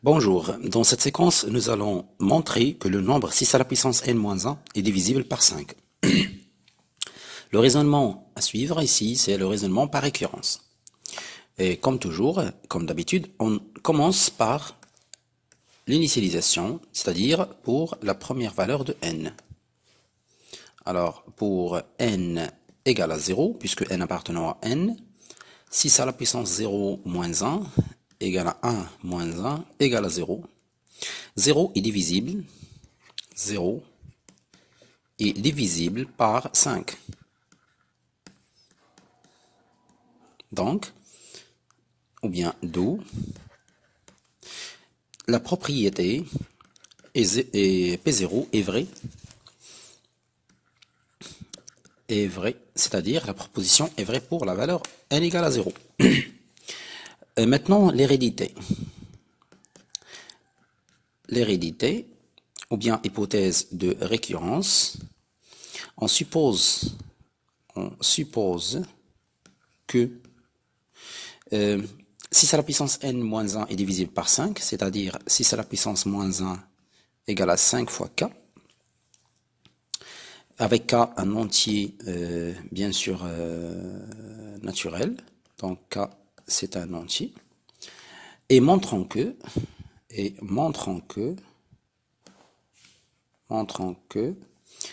Bonjour, dans cette séquence, nous allons montrer que le nombre 6 à la puissance n-1 est divisible par 5. Le raisonnement à suivre ici, c'est le raisonnement par récurrence. Et comme toujours, comme d'habitude, on commence par l'initialisation, c'est-à-dire pour la première valeur de n. Alors, pour n égale à 0, puisque n appartenant à n, 6 à la puissance 0 moins 1 égale à 1 moins 1 égale à 0. 0 est divisible. 0 est divisible par 5. Donc, ou bien d'où la propriété P0 est vraie, c'est-à-dire la proposition est vraie pour la valeur n égale à 0. Maintenant, l'hérédité. L'hérédité, ou bien hypothèse de récurrence, on suppose que 6 à la puissance n-1 est divisible par 5, c'est-à-dire 6 à la puissance moins 1 égale à 5 fois k, avec k un entier bien sûr naturel, donc k c'est un entier, et montrant que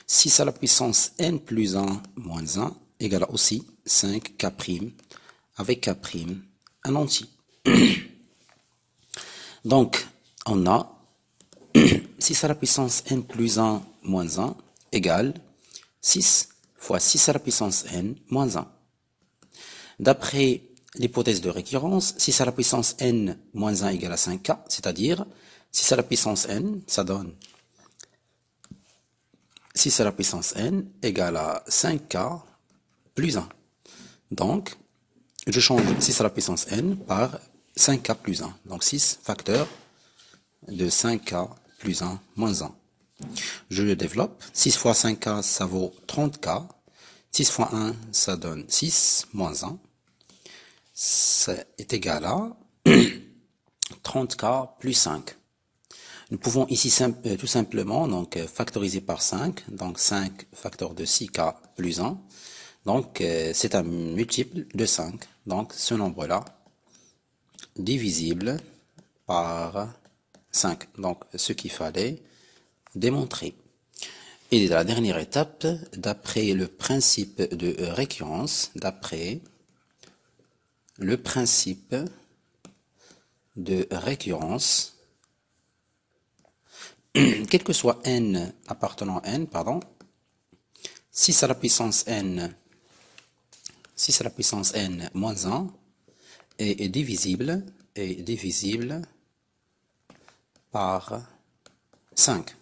6 à la puissance n plus 1 moins 1 égale aussi 5k', avec k' un entier. Donc, on a 6 à la puissance n plus 1 moins 1 égale 6 fois 6 à la puissance n moins 1. D'après l'hypothèse de récurrence, 6 à la puissance n moins 1 égale à 5k, c'est-à-dire 6 à la puissance n, ça donne 6 à la puissance n égale à 5k plus 1. Donc, je change 6 à la puissance n par 5k plus 1. Donc 6 facteurs de 5k plus 1 moins 1. Je le développe. 6 fois 5k, ça vaut 30k. 6 fois 1, ça donne 6 moins 1. Ça est égal à 30k plus 5. Nous pouvons ici tout simplement donc factoriser par 5. Donc 5 facteur de 6k plus 1. Donc c'est un multiple de 5. Donc ce nombre-là divisible par 5. Donc ce qu'il fallait démontrer. Et la dernière étape, d'après le principe de récurrence, quel que soit n appartenant à n, 6 à la puissance n moins 1 est divisible par 5.